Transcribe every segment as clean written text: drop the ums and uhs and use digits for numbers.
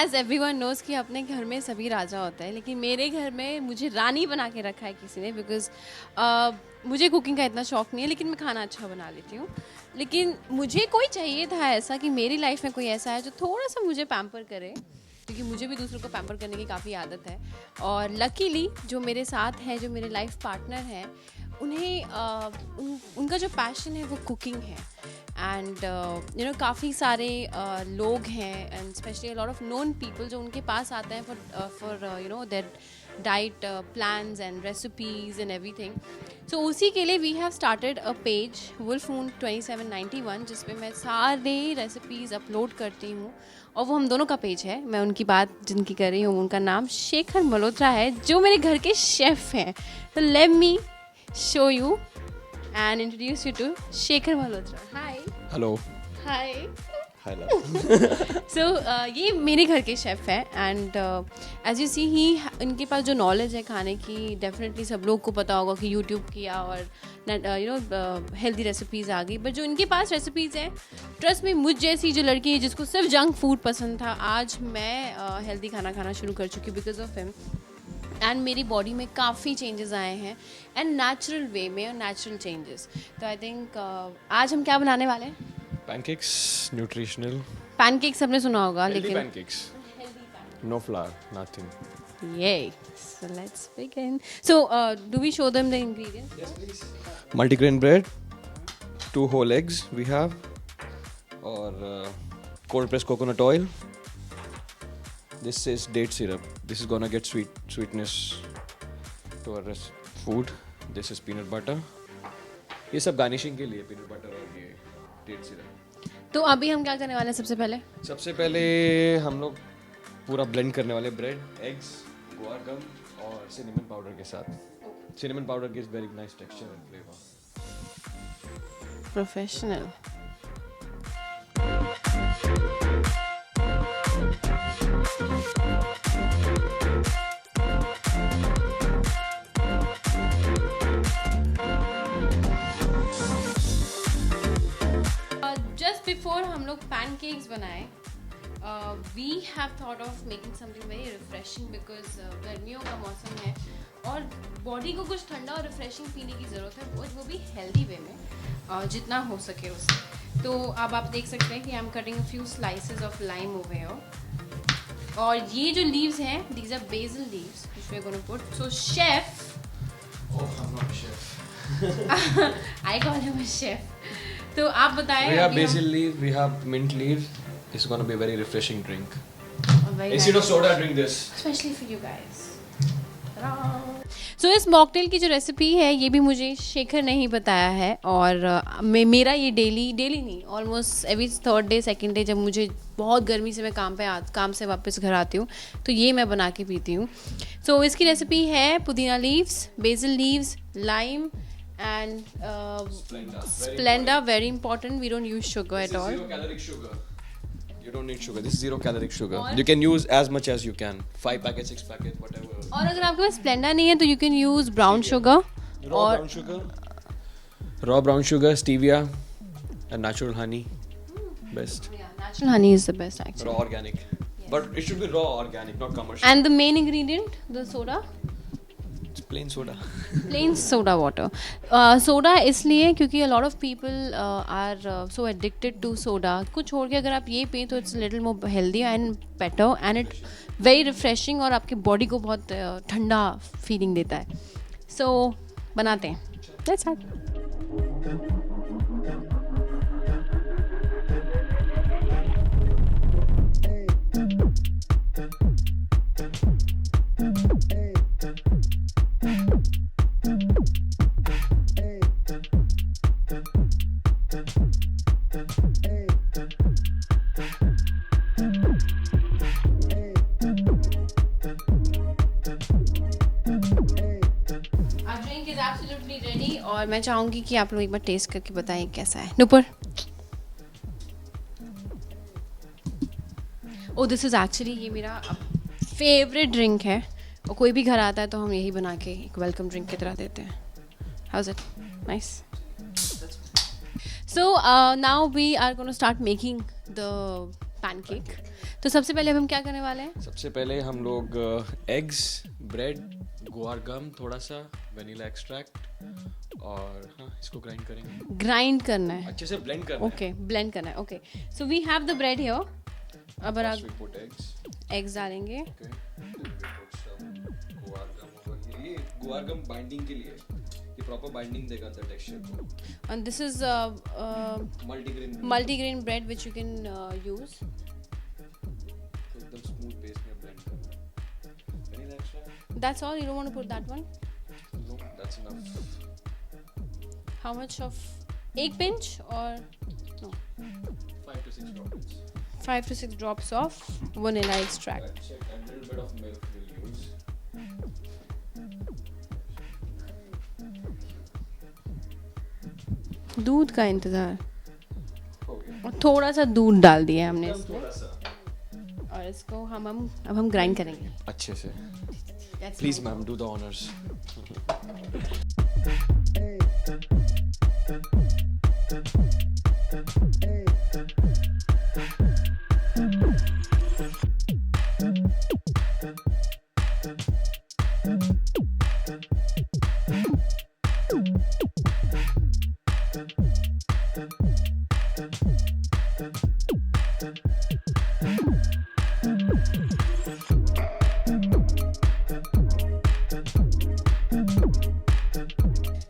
As everyone knows कि अपने घर में सभी राजा होता है, लेकिन मेरे घर में मुझे रानी बना के रखा है किसी ने, बिकॉज मुझे कुकिंग का इतना शौक नहीं है, लेकिन मैं खाना अच्छा बना लेती हूँ। लेकिन मुझे कोई चाहिए था ऐसा कि मेरी लाइफ में कोई ऐसा है जो थोड़ा सा मुझे पैम्पर करे, क्योंकि मुझे भी दूसरों को पैम्पर करने की काफ़ी आदत है। और लकीली जो मेरे साथ है, जो मेरे लाइफ पार्टनर हैं, उन्हें उनका जो पैशन है वो कुकिंग है। एंड यू नो काफ़ी सारे लोग हैं, and especially a lot of known people जो उनके पास आते हैं for you know that diet plans and recipes and everything. So उसी के लिए we have started a page wolf moon 2791, जिसपे मैं सारे रेसिपीज़ अपलोड करती हूँ, और वो हम दोनों का पेज है। मैं उनकी बात जिनकी कर रही हूँ उनका नाम शेखर मल्होत्रा है, जो मेरे घर के शेफ़ हैं। तो let me show you and introduce you to Shekhar Malhotra. Hi. Hello. Hi. Hi, love. So ये मेरे घर के शेफ़ हैं, एंड एज यू सी ही इनके पास जो नॉलेज है खाने की, डेफिनेटली सब लोग को पता होगा कि यूट्यूब किया और यू नो हेल्दी रेसिपीज़ आ गई, बट जो इनके पास रेसिपीज़ हैं, ट्रस्ट में मुझ जैसी जो लड़की है जिसको सिर्फ जंक फूड पसंद था, आज मैं हेल्दी खाना खाना शुरू कर चुकी बिकॉज ऑफ हिम। एंड मेरी बॉडी में काफ़ी चेंजेस आए हैं, एंड नेचुरल वे में, और नेचुरल चेंजेस। तो आई थिंक आज हम क्या बनाने वाले हैं? Pancakes, nutritional. पैनकेक्स आपने सुना होगा, Healthy लेकिन pancakes. No flour, nothing. Yay. So let's begin. So do we show them the ingredients? Yes, please. Multigrain bread, 2 whole eggs we have, or cold pressed coconut oil. This is date syrup. This is gonna get sweetness to our food. This is peanut butter. ये सब garnishing के लिए peanut butter और ये date syrup. तो अभी हम क्या करने वाले हैं सबसे पहले? सबसे पहले हम लोग पूरा ब्लेंड करने वाले ब्रेड, एग्स, गुआर गम और सिनेमन पाउडर के साथ। Cinnamon powder gives very nice texture and flavour. Professional. Just before हम लोग पैनकेक्स बनाए, we have thought of making something very refreshing, because गर्मियों का मौसम है और बॉडी को कुछ ठंडा और रिफ्रेशिंग पीने की ज़रूरत है, वो भी हेल्दी वे में, जितना हो सके उससे। तो अब आप देख सकते हैं कि I am cutting a few slices of lime over here, और ये जो लीव्स हैं, these are basil leaves which we are gonna put. So chef, I'm not a chef. I call him a chef. तो आप बताएं। We have basil leaf, we have mint leaves. It's gonna be a very refreshing drink. Instead of soda, drink this. Especially for you guys. So इस mocktail की जो recipe है, ये भी मुझे शेखर ने ही बताया है, और मेरा ये डेली नहीं, almost every third day second day, जब मुझे बहुत गर्मी से मैं काम से वापस घर आती हूँ, तो ये मैं बना के पीती हूँ। सो इसकी रेसिपी है पुदीना leaves, BECIL leaves, lime and Splenda, very important. We don't use sugar at all. Zero caloric sugar. You don't need sugar. This is zero caloric sugar. You can use as much as you can. 5 packets, 6 packets, whatever. और अगर आपके पास Splenda नहीं है तो you can use brown sugar. Raw brown sugar. Raw brown sugar, stevia, and natural honey. Best. Yeah, natural honey is the best actually. Raw organic. Yes. But it should be raw organic, not commercial. And the main ingredient, the soda. It's plain soda. Plain soda water. Soda इसलिए क्योंकि a lot of people are so addicted to soda. कुछ छोड़ के अगर आप ये पिए तो it's little more healthy and better and it very refreshing, और आपके बॉडी को बहुत ठंडा फीलिंग देता है। So बनाते हैं। Let's start. रेडी, और मैं चाहूँगी कि आप लोग एक बार टेस्ट करके बताएं कैसा है। नुपुर, ओ दिस इज़ एक्चुअली, ये मेरा फेवरेट ड्रिंक है, और कोई भी घर आता है तो हम यही बना के एक वेलकम ड्रिंक की तरह देते हैं। How is it? Nice. So now we are going to start making the pancake. तो सबसे पहले अब हम क्या करने वाले हैं? सबसे पहले हम लोग एग्स, ब्रेड, गुआर गम, थोड़ा सा वनीला एक्सट्रैक्ट और हाँ इसको ग्राइंड करेंगे. ग्राइंड करना है. अच्छे से ब्लेंड करना है. ओके, ब्लेंड करना है. Okay, so we have the bread here. अब First we put eggs. Eggs डालेंगे. Okay. Then we put some guar gum over here. ये गुआर गम बाइंडिंग के लिए, ये प्रॉपर बाइंडिंग देगा द टेक्सचर को. And this is multigrain bread which you can use. एकदम स्मूथ पेस्ट में ब्लेंड करना. Vanilla extract. That's all? You don't want to put that one? No, that's enough. How much of? एक pinch or no? 5 to 6 droplets. 5 to 6 drops of vanilla extract. That's it. And a little bit of milk we'll use. दूध का इंतजार. हो गया. और थोड़ा सा दूध डाल दिया हमने एकदम इसमें. थोड़ा सा. और इसको हम ग्राइंड करेंगे. अच्छे से. That's Please nice. ma'am, do the honors.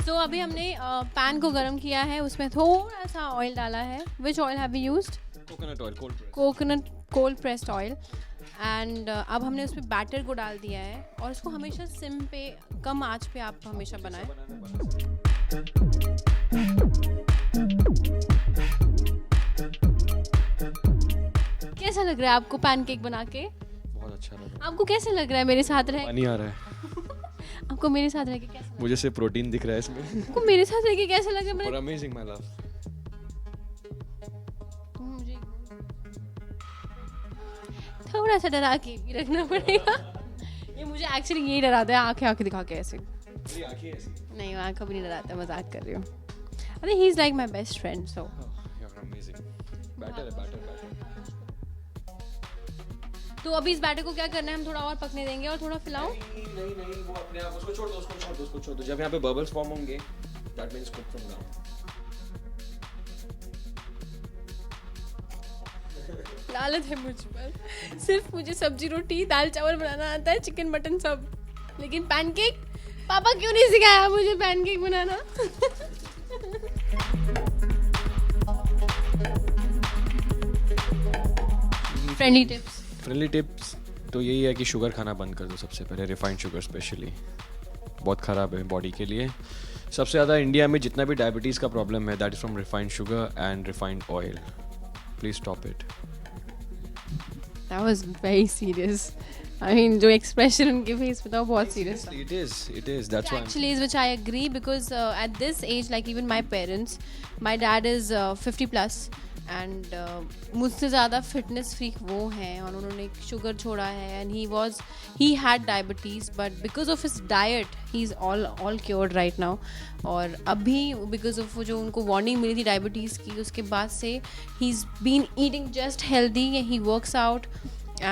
तो अभी हमने पैन को गरम किया है, उसमें थोड़ा सा ऑयल डाला है. विच oil have you used? Coconut oil, cold press. Coconut cold pressed oil. And अब हमने उसमें बैटर को डाल दिया है और इसको हमेशा सिम पे, कम आंच पे आप हमेशा बनाएं. कैसा लग रहा है आपको पैनकेक बना के? बहुत अच्छा लग रहा आपको कैसा लग रहा है मेरे साथ रह? है. पानी आ रहा है. आपको मेरे साथ रह के कैसा लग मुझे से प्रोटीन दिख रहा है इसमें. रहा है? आपको मेरे साथ रह के कैसा लग रहा है? और अमेजिंग माय लव. मुझे थोड़ा सा डरा के भी रखना पड़ेगा. ये मुझे एक्चुअली यही डराता है, आंखें आंखें दिखा के ऐसे. मेरी आंखें ऐसी. नहीं, वो आंखें भी नहीं डराता, मजाक कर रही हूँ. अरे he is like my best friend. So You're amazing. Batter है, बैटर. तो अभी इस बैटर को क्या करना है, हम थोड़ा और पकने देंगे और थोड़ा फैलाओ. नहीं वो अपने आप उसको छोड़ दो. जब यहाँ पे बबल्स फॉर्म होंगे, that means cook from now. लालच है मुझ पर. सिर्फ मुझे सब्जी रोटी दाल चावल बनाना आता है, चिकन मटन सब. लेकिन पैनकेक पापा क्यों नहीं सिखाया मुझे पैनकेक बनाना? फ्रेंडली टिप्स तो यही है कि शुगर खाना बंद कर दो सबसे पहले. रिफाइंड शुगर स्पेशली बहुत ख़राब है बॉडी के लिए. सबसे ज़्यादा इंडिया में जितना भी डायबिटीज़ का प्रॉब्लम है, that is from refined sugar and refined oil. Please stop it. That was very serious. I mean, जो expression उनके face पे था वो बहुत serious था. It is. That's why. Actually, is which I agree because at this age, like even my parents, my dad is 50 plus and मुझसे ज़्यादा fitness freak वो हैं और उन्होंने sugar छोड़ा है and he had diabetes but because of his diet he's all cured right now. और अभी because of वो जो उनको warning मिली थी diabetes की, उसके बाद से he's been eating just healthy and he works out.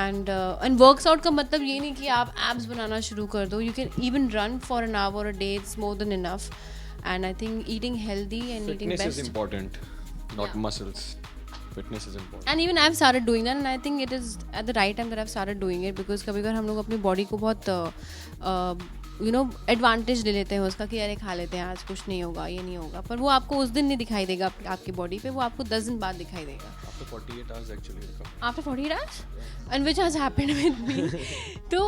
And works out का मतलब ये नहीं कि आप abs बनाना शुरू कर दो. You can even run for an hour a day. It's more than enough. And I think eating healthy and eating Fitness best. is important, not Yeah. muscles. Fitness is important. And even I've started doing that and I think it is at the right time that I've started doing it because कभी कभी हम लोग अपनी body को बहुत advantage ले लेते हैं उसका कि अरे खा लेते हैं आज, कुछ नहीं होगा, ये नहीं होगा. पर वो आपको उस दिन नहीं दिखाई देगा आपकी बॉडी पे, वो आपको 10 दिन बाद दिखाई देगा. After 48 hours actually it'll come. After 48 hours? And which has happened with me. So,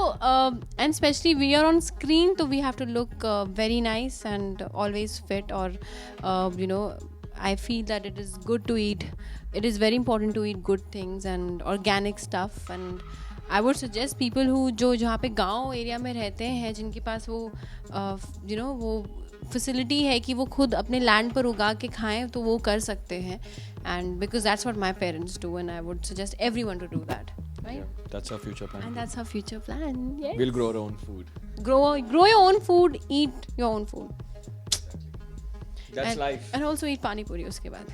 and especially we are on screen, so we have to look very nice and always fit or, I feel that it is good to eat. It is very important to eat good things and organic stuff. And I would suggest people who जो जहाँ पे गांव area में रहते हैं, जिनके पास वो वो फैसिलिटी है कि वो खुद अपने लैंड पर उगा के खाएं, तो वो कर सकते हैं. And because that's what my parents do and I would suggest everyone to do that. Right? Yeah, that's our future plan. And that's our future plan. Yes. We'll grow our own food. Grow your own food, eat your own food. That's life. And also eat pani puri उसके बाद.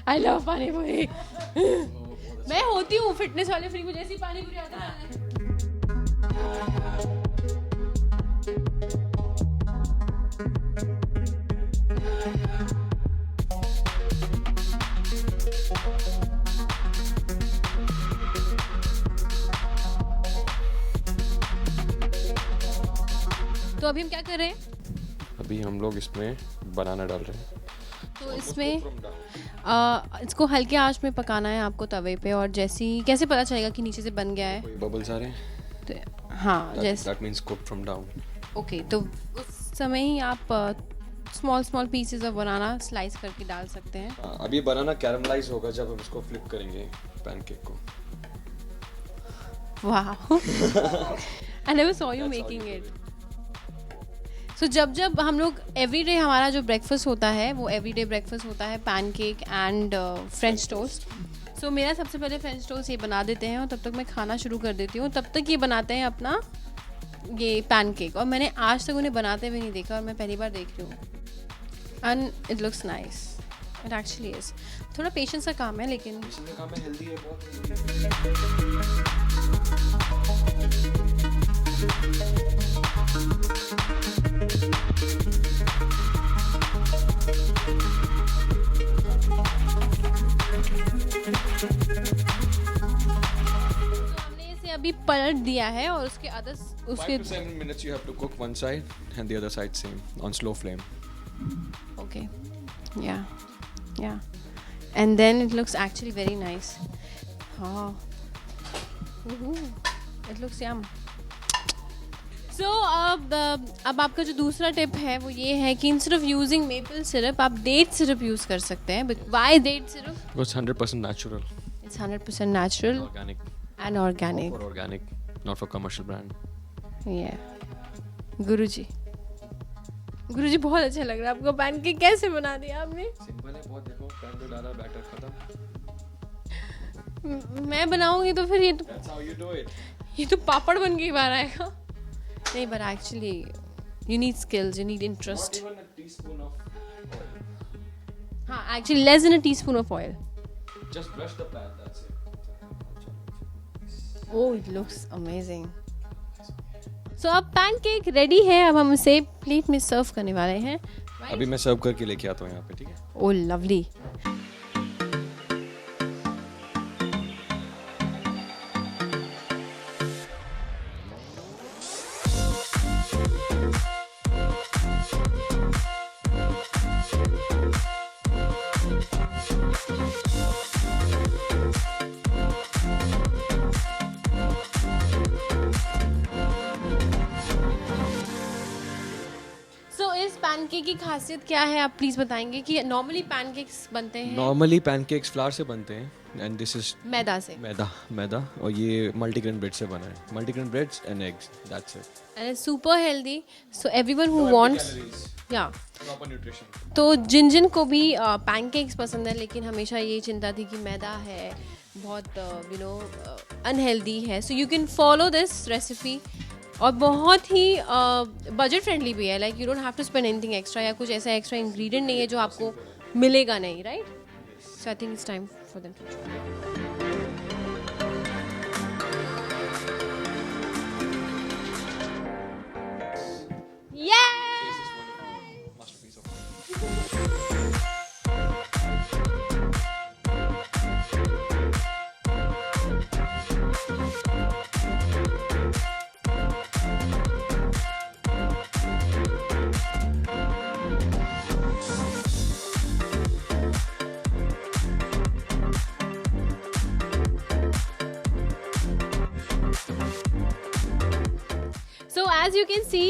I love पानी पूरी। मैं होती हूँ fitness वाले free, मुझे ऐसी पानी पूरी आता है। तो अभी हम क्या कर रहे हैं? अभी हम लोग इसमें बनाना डाल रहे हैं। तो इसमें इसको हल्के आंच में पकाना है आपको तवे पे, और जैसे ही कैसे पता चलेगा कि नीचे से बन गया है? बबल्स आ रहे हैं, तो हाँ, जैसे that means cooked from down. Okay, तो उस समय ही आप small pieces of banana slice करके डाल सकते हैं। अब ये बनाना कैरमलाइज होगा जब हम इसको फ्लिप करेंगे पैनकेक को। वाह, I never saw you making it. So जब हम लोग एवरीडे, हमारा जो ब्रेकफास्ट होता है वो एवरीडे ब्रेकफास्ट होता है पैनकेक एंड फ्रेंच टोस्ट। सो मेरा सबसे पहले फ्रेंच टोस्ट ये बना देते हैं और तब तक मैं खाना शुरू कर देती हूँ। तब तक ये बनाते हैं अपना ये पैनकेक, और मैंने आज तक उन्हें बनाते हुए नहीं देखा और मैं पहली बार देख रही हूँ। And it looks nice, it actually is. थोड़ा पेशेंस का काम है, लेकिन काम है, हेल्दी है बहुत। अभी पलट दिया है और उसके 5 to 7 minutes you have to cook one side and the other side same on slow flame. Okay, yeah, and then it looks actually very nice. Oh, it looks yum. So अब आपका जो दूसरा टिप है वो ये है कि instead of using maple syrup आप डेट सिरप यूज कर सकते हैं। Why date syrup? It's 100% natural. It's 100% natural. Organic. And organic. For organic, not for commercial brand. Yeah. गुरुजी बहुत अच्छा लग रहा है आपको। पैनकेक कैसे बना दिया आपने? सिंपल है बहुत, देखो पैन पे डाला, बैटर खत्म। मैं बनाऊंगी तो फिर That's how you do it. ये तो पापड़ बन के ही बाहर आएगा। नहीं, but actually you need skills, you need interest. Not even a teaspoon of oil. हाँ, actually less than a teaspoon of oil. Just brush the pan, that's it. Oh, it looks amazing. So अब pancake ready है, अब हम इसे plate में सर्व करने वाले हैं। अभी मैं सर्व करके लेके आता हूँ यहाँ पे, ठीक है? Oh, lovely. पैनकेक की खासियत क्या है, आप प्लीज बताएंगे? कि नॉर्मली पैनकेक्स बनते हैं, नॉर्मली पैनकेक्स फ्लावर से बनते हैं, एंड दिस इज मैदा से। मैदा, और ये मल्टीग्रेन ब्रेड से बना है। Multigrain breads and eggs, that's it. And it's super healthy, so everyone who wants proper nutrition. तो जिन को भी पैनकेक्स पसंद है, लेकिन हमेशा ये चिंता थी कि मैदा है बहुत अनहेल्दी है, so you can follow this recipe. और बहुत ही बजट फ्रेंडली भी है, like you don't have to spend anything extra, या कुछ ऐसा एक्स्ट्रा इंग्रेडिएंट नहीं है जो आपको मिलेगा नहीं, right? So I think it's time for them to try. As you can see,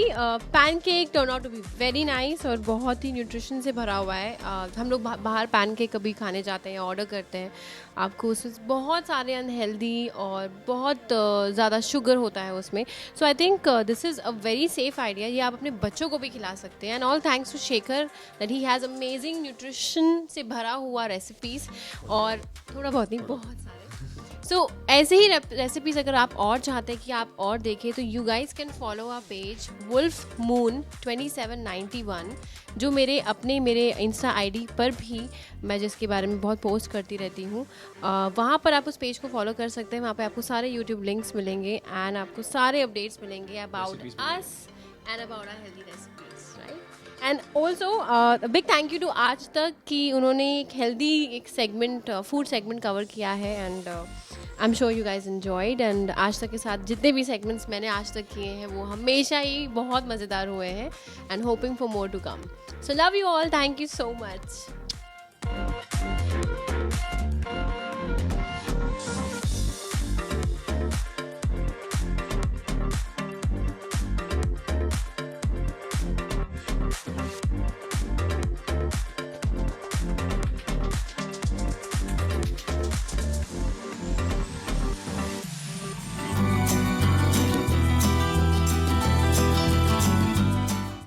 pancake turned out to be very nice और बहुत ही न्यूट्रिशन से भरा हुआ है। हम लोग बाहर पैनकेक कभी खाने जाते हैं, ऑर्डर करते हैं, आपको उसमें बहुत सारे अनहेल्दी और बहुत ज़्यादा शुगर होता है उसमें। So I think this is a very safe idea. ये आप अपने बच्चों को भी खिला सकते हैं। And all thanks to Shekhar that he has amazing nutrition से भरा हुआ रेसिपीज़, और थोड़ा बहुत नहीं, बहुत सारे। सो ऐसे ही रेसिपीज़ अगर आप और चाहते हैं कि आप और देखें तो you guys can follow our page wolf moon 2791, जो मेरे इंस्टा आईडी पर भी मैं जिसके बारे में बहुत पोस्ट करती रहती हूँ। वहाँ पर आप उस पेज को फॉलो कर सकते हैं। वहाँ पे आपको सारे यूट्यूब लिंक्स मिलेंगे एंड आपको सारे अपडेट्स मिलेंगे about us and about our healthy recipes, right. And also big thank you to Aaj Tak कि उन्होंने एक हेल्दी एक सेगमेंट फूड सेगमेंट कवर किया है and I am sure you guys enjoyed. And आज तक के साथ जितने भी सेगमेंट्स मैंने आज तक किए हैं वो हमेशा ही बहुत मज़ेदार हुए हैं and hoping for more to come. So love you all, thank you so much.